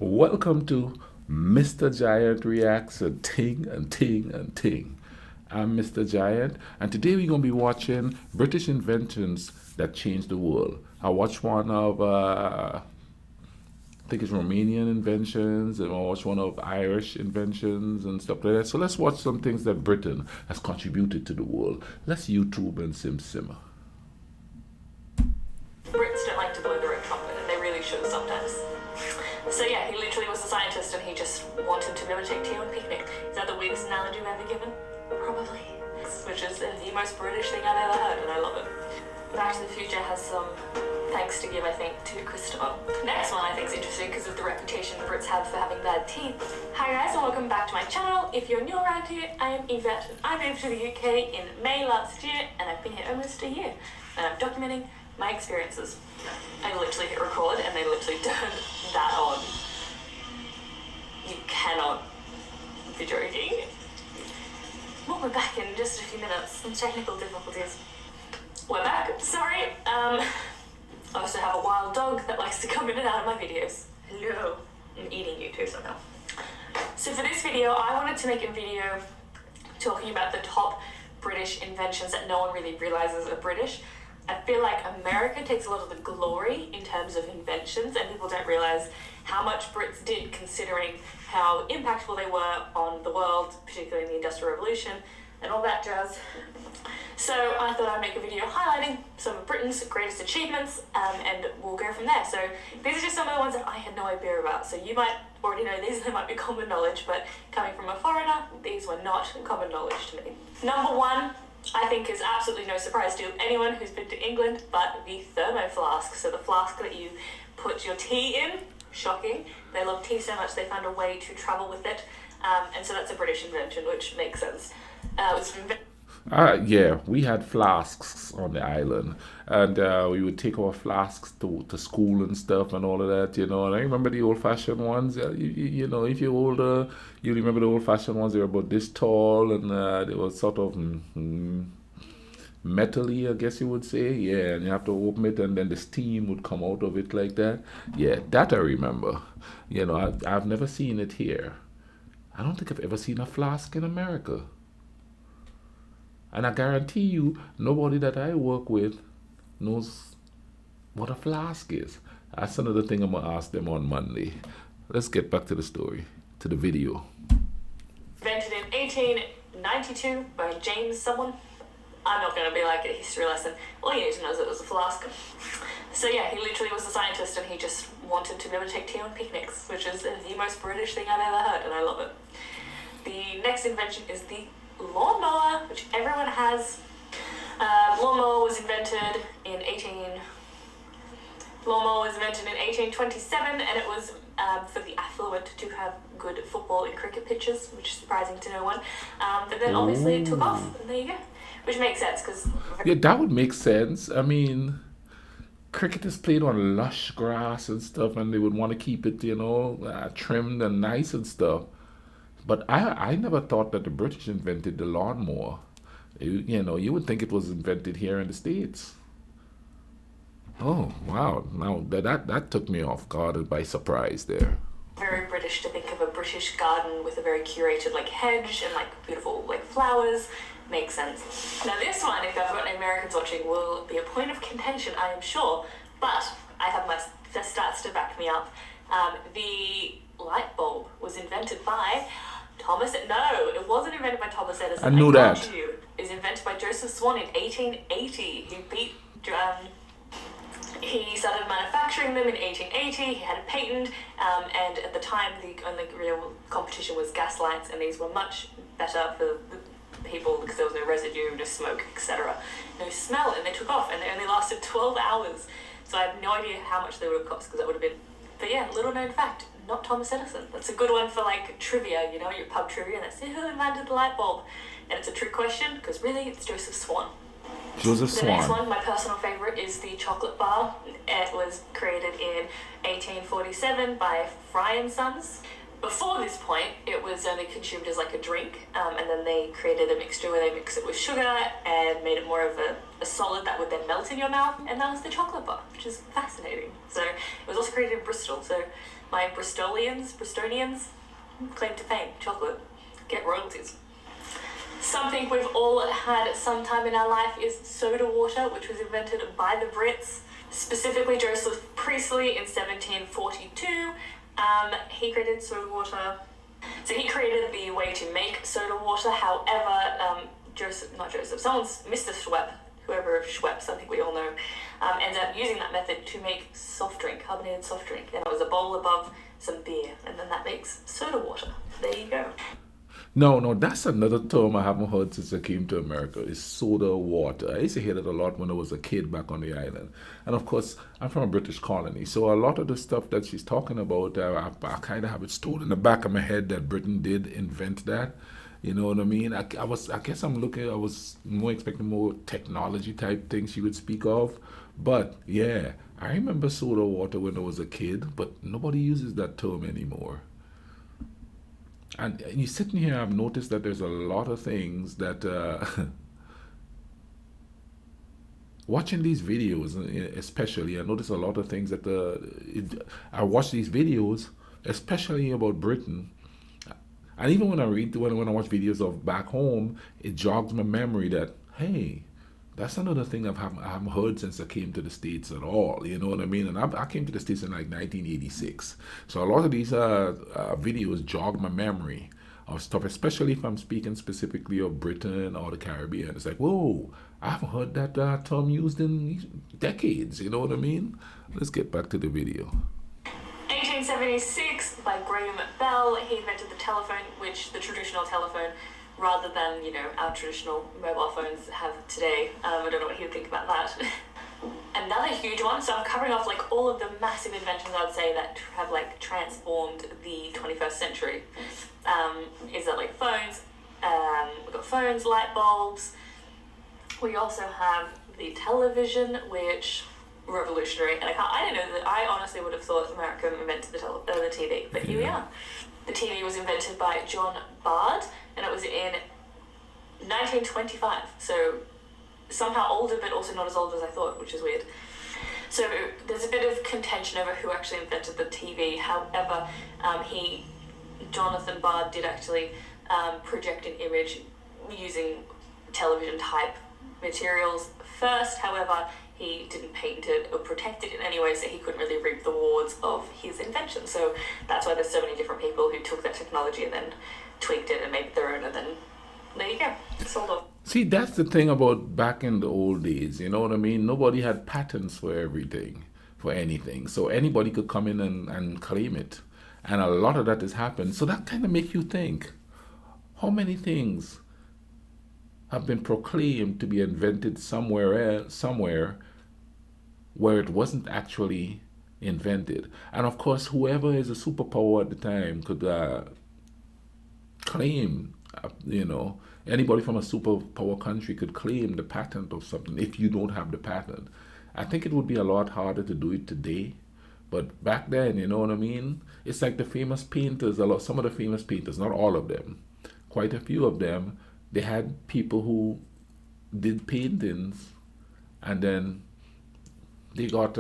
Welcome to Mr. Giant Reacts a Ting and Ting and Ting. I'm Mr. Giant, and today we're going to be watching British inventions that changed the world. I watched one of, I think it's Romanian inventions, and I watched one of Irish inventions and stuff like that. So let's watch some things that Britain has contributed to the world. Let's YouTube and simmer. Brits don't like to blow their own trumpet, and they really should sometimes. So yeah, he literally was a scientist and he just wanted to be able to take tea on a picnic. Is that the weirdest analogy I've ever given? Probably. Which is the most British thing I've ever heard, and I love it. Back to the Future has some thanks to give, I think, to Christopher. Next one I think is interesting because of the reputation Brits have for having bad teeth. Hi guys, and welcome back to my channel. If you're new around here, I am Yvette. I moved to the UK in May last year, and I've been here almost a year. And I'm documenting my experiences. I literally hit record and they literally turned that on. You cannot be joking. Well, we're back in just a few minutes. Some technical difficulties. We're back. Sorry. I also have a wild dog that likes to come in and out of my videos. Hello. I'm eating you too somehow. So for this video, I wanted to make a video talking about the top British inventions that no one really realizes are British. I feel like America takes a lot of the glory in terms of inventions, and people don't realize how much Brits did considering how impactful they were on the world, particularly in the Industrial Revolution and all that jazz. So I thought I'd make a video highlighting some of Britain's greatest achievements, and we'll go from there. So these are just some of the ones that I had no idea about. So you might already know these, they might be common knowledge, but coming from a foreigner, these were not common knowledge to me. Number one, I think is absolutely no surprise to anyone who's been to England, but the thermo flask. So the flask that you put your tea in. Shocking. They love tea so much they found a way to travel with it. And so that's a British invention, which makes sense. It was Yeah, we had flasks on the island, and we would take our flasks to school and stuff and all of that, And I remember the old-fashioned ones. If you're older, you remember the old-fashioned ones. They were about this tall, and they were sort of metally, I guess you would say. Yeah, and you have to open it, and then the steam would come out of it like that. Yeah, that I remember. I've never seen it here. I don't think I've ever seen a flask in America. And I guarantee you, nobody that I work with knows what a flask is. That's another thing I'm going to ask them on Monday. Let's get back to the story, to the video. invented in 1892 by James someone. I'm not going to be like a history lesson. All you need to know is it was a flask. So yeah, he literally was a scientist and he just wanted to be able to take tea on picnics, which is the most British thing I've ever heard, and I love it. The next invention is the lawnmower, which everyone has. Lawnmower was invented in 1827, and it was for the affluent to have good football and cricket pitches, which is surprising to no one. But then obviously it took off, and there you go. Which makes sense, because... Yeah, that would make sense. I mean, cricket is played on lush grass and stuff, and they would want to keep it, trimmed and nice and stuff. But I never thought that the British invented the lawnmower. You would think it was invented here in the States. Oh, wow. Now, that took me off guard by surprise there. Very British to think of a British garden with a very curated, hedge and, beautiful, flowers. Makes sense. Now, this one, if I've got any Americans watching, will be a point of contention, I am sure. But I have my stats to back me up. The light bulb was invented by... No, it wasn't invented by Thomas Edison. I knew that. It was invented by Joseph Swan in 1880. He started manufacturing them in 1880. He had a patent, and at the time, the only real competition was gas lights, and these were much better for the people because there was no residue, no smoke, etc. No smell, and they took off, and they only lasted 12 hours. So I have no idea how much they would have cost, because that would have been... But yeah, little known fact, not Thomas Edison. That's a good one for trivia, your pub trivia, and that's who invented the light bulb. And it's a trick question, because really it's Joseph Swan. Joseph Swan. The next one, my personal favorite, is the chocolate bar. It was created in 1847 by Fry and Sons. Before this point, it was only consumed as a drink, and then they created a mixture where they mix it with sugar and made it more of a solid that would then melt in your mouth, and that was the chocolate bar, which is fascinating. So it was also created in Bristol, so My Bristolians, claim to fame, chocolate, get royalties. Something we've all had at some time in our life is soda water, which was invented by the Brits, specifically Joseph Priestley in 1742. He created soda water. So he created the way to make soda water. However, Mr. Schweppes, whoever of Schweppes, I think we all know, ended up using that method to make soft drink, carbonated soft drink. And it was a bowl above some beer, and then that makes soda water. There you go. No, that's another term I haven't heard since I came to America. Is soda water. I used to hear that a lot when I was a kid back on the island. And of course, I'm from a British colony, so a lot of the stuff that she's talking about, I kind of have it stored in the back of my head that Britain did invent that. You know what I mean? I was more expecting more technology type things she would speak of. But yeah, I remember soda water when I was a kid, but nobody uses that term anymore. And you sitting here, I've noticed that there's a lot of things that, watching these videos, especially, I notice a lot of things that I watch these videos, especially about Britain. And even when I watch videos of back home, it jogs my memory that, hey, that's another thing I haven't heard since I came to the States at all. You know what I mean? And I came to the States in like 1986. So a lot of these videos jog my memory of stuff, especially if I'm speaking specifically of Britain or the Caribbean. It's like, whoa, I haven't heard that term used in decades. You know what I mean? Let's get back to the video. 1876, by Graham Bell, he invented the telephone, which the traditional telephone, rather than, our traditional mobile phones have today. I don't know what he would think about that. Another huge one, so I'm covering off like all of the massive inventions I would say that have like transformed the 21st century. Is that like phones, we've got phones, light bulbs. We also have the television, which revolutionary, and I didn't know that. I honestly would have thought America invented the TV, but here we are. The TV was invented by John Bard, and it was in 1925, so somehow older, but also not as old as I thought, which is weird. So there's a bit of contention over who actually invented the TV. However, Jonathan Bard did actually project an image using television type materials first. However, he didn't patent it or protect it in any way, so he couldn't really reap the rewards of his invention. So that's why there's so many different people who took that technology and then tweaked it and made it their own, and then there you go, sold off. See, that's the thing about back in the old days, you know what I mean? Nobody had patents for everything, for anything. So anybody could come in and claim it. And a lot of that has happened. So that kind of makes you think, how many things have been proclaimed to be invented somewhere where it wasn't actually invented. And of course, whoever is a superpower at the time could claim, anybody from a superpower country could claim the patent of something if you don't have the patent. I think it would be a lot harder to do it today. But back then, you know what I mean? It's like the famous painters, some of the famous painters, not all of them, quite a few of them, they had people who did paintings and then they got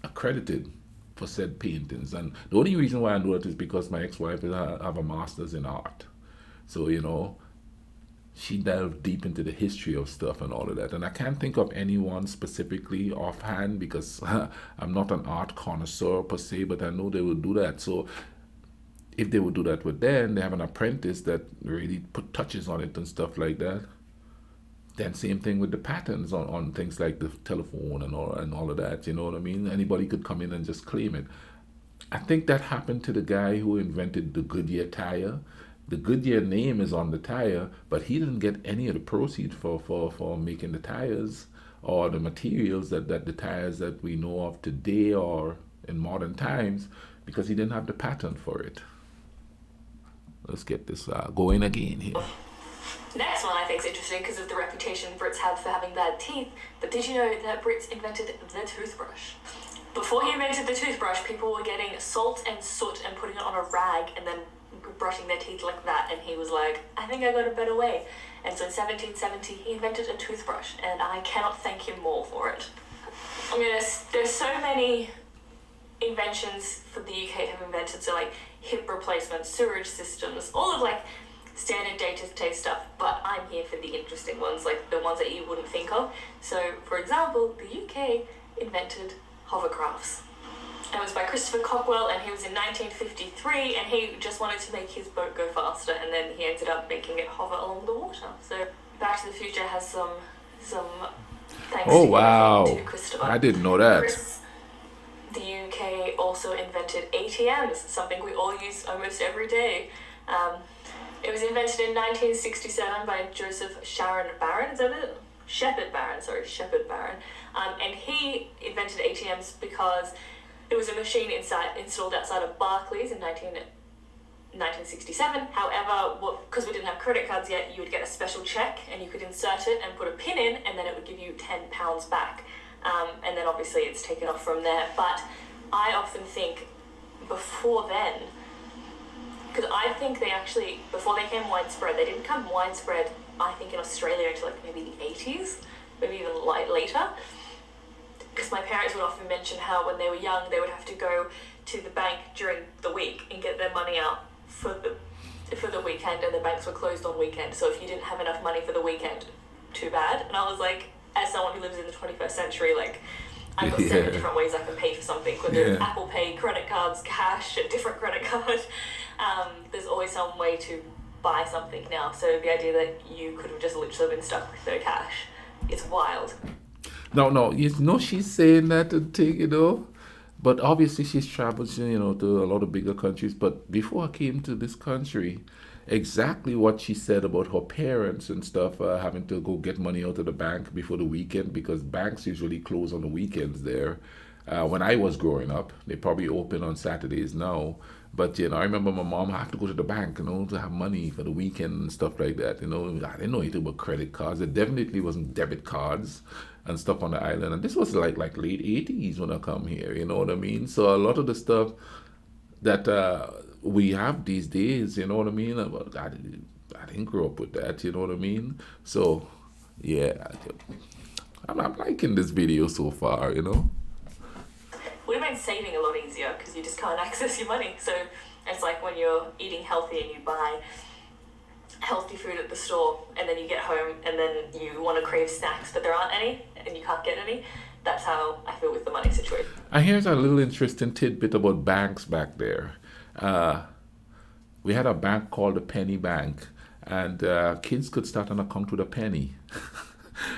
accredited for said paintings. And the only reason why I know that is because my ex-wife have a master's in art. So, she delved deep into the history of stuff and all of that. And I can't think of anyone specifically offhand because I'm not an art connoisseur per se, but I know they would do that. So if they would do that with them, they have an apprentice that really put touches on it and stuff like that. Then same thing with the patterns on things like the telephone and all of that, you know what I mean? Anybody could come in and just claim it. I think that happened to the guy who invented the Goodyear tire. The Goodyear name is on the tire, but he didn't get any of the proceeds for making the tires or the materials that the tires that we know of today or in modern times because he didn't have the patent for it. Let's get this going again here. Next one I think is interesting because of the reputation Brits have for having bad teeth, but did you know that Brits invented the toothbrush? Before he invented the toothbrush, people were getting salt and soot and putting it on a rag and then brushing their teeth like that, and he was like, I think I got a better way. And so in 1770 he invented a toothbrush, and I cannot thank him more for it. There's so many inventions for the UK have invented, so like hip replacement, sewage systems, all of like standard day-to-day stuff, but I'm here for the interesting ones, like the ones that you wouldn't think of. So, for example, the UK invented hovercrafts. It was by Christopher Cockwell, and he was in 1953, and he just wanted to make his boat go faster, and then he ended up making it hover along the water. So, Back to the Future has some thanks to Christopher. I didn't know that. The UK also invented ATMs, something we all use almost every day. It was invented in 1967 by Joseph Sharon Barron, is that it? Shepard Barron. And he invented ATMs because it was a machine installed outside of Barclays in 1967. However, because we didn't have credit cards yet, you would get a special check and you could insert it and put a pin in, and then it would give you £10 back. And then obviously it's taken off from there. But I often think before then, because I think they actually, before they came widespread, they didn't come widespread, I think, in Australia until like maybe the 80s, maybe even later. Because my parents would often mention how when they were young, they would have to go to the bank during the week and get their money out for the weekend, and the banks were closed on weekend. So if you didn't have enough money for the weekend, too bad. And I was like, as someone who lives in the 21st century, like, I've got 7 different ways I can pay for something, whether it's Apple Pay, credit cards, cash, a different credit card. There's always some way to buy something now. So the idea that you could have just literally been stuck with no cash, it's wild. No, she's saying that thing, but obviously she's traveled, to a lot of bigger countries. But before I came to this country, exactly what she said about her parents and stuff, having to go get money out of the bank before the weekend, because banks usually close on the weekends there. When I was growing up, they probably open on Saturdays now. But, I remember my mom had to go to the bank, to have money for the weekend and stuff like that. I didn't know anything about credit cards. There definitely wasn't debit cards and stuff on the island. And this was like late 80s when I come here, you know what I mean? So a lot of the stuff that we have these days, you know what I mean? I didn't grow up with that, you know what I mean? So, yeah, I'm liking this video so far, Would have been saving a lot easier because you just can't access your money. So it's like when you're eating healthy and you buy healthy food at the store, and then you get home and then you want to crave snacks, but there aren't any and you can't get any. That's how I feel with the money situation. And here's a little interesting tidbit about banks back there. We had a bank called the Penny Bank, and kids could start an account with a penny.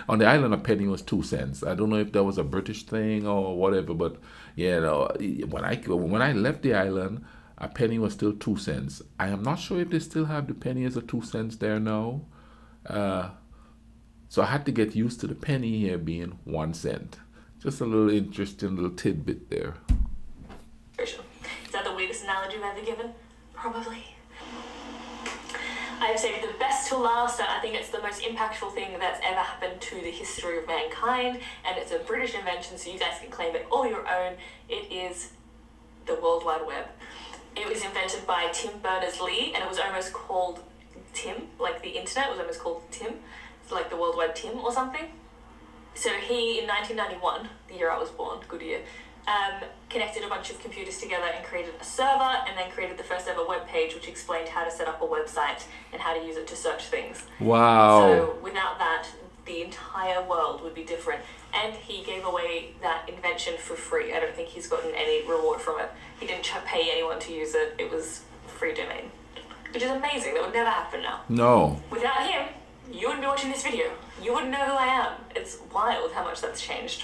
On the island, a penny was 2 cents. I don't know if that was a British thing or whatever, but when I left the island, a penny was still 2 cents. I am not sure if they still have the penny as a 2 cents there now. So I had to get used to the penny here being 1 cent. Just a little interesting little tidbit there. Is that the weirdest analogy I've ever given? Probably. I have saved the best till last. I think it's the most impactful thing that's ever happened to the history of mankind, and it's a British invention, so you guys can claim it all your own. It is the World Wide Web. It was invented by Tim Berners-Lee, and it was almost called Tim, like the internet was almost called Tim. It's like the World Wide Tim or something. So he, in 1991, the year I was born, good year, connected a bunch of computers together and created a server, and then created the first ever web page which explained how to set up a website and how to use it to search things. Wow. So without that, the entire world would be different. And he gave away that invention for free. I don't think he's gotten any reward from it. He didn't pay anyone to use it. It was free domain, which is amazing. That would never happen now. No. Without him, you wouldn't be watching this video. You wouldn't know who I am. It's wild how much that's changed.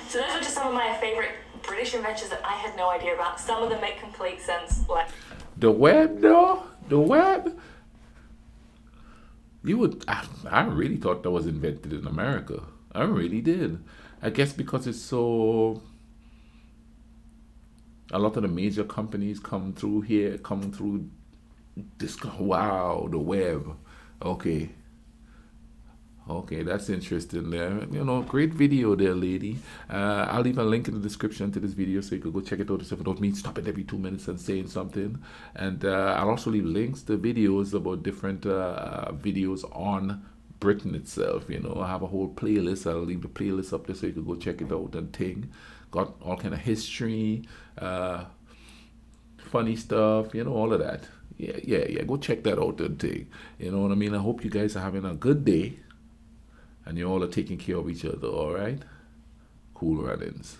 So those are just some of my favorite British inventions that I had no idea about. Some of them make complete sense. Like the web, though. The web. I really thought that was invented in America. I really did. I guess because it's so. A lot of the major companies come through this. Wow, the web. Okay, that's interesting there. Great video there, lady. I'll leave a link in the description to this video so you can go check it out yourself without me stopping every 2 minutes and saying something. And I'll also leave links to videos about different videos on Britain itself. I have a whole playlist. I'll leave the playlist up there so you can go check it out and ting. got all kind of history, funny stuff, all of that. Yeah. Go check that out and thing. You know what I mean? I hope you guys are having a good day and you all are taking care of each other, all right? Cool runnings.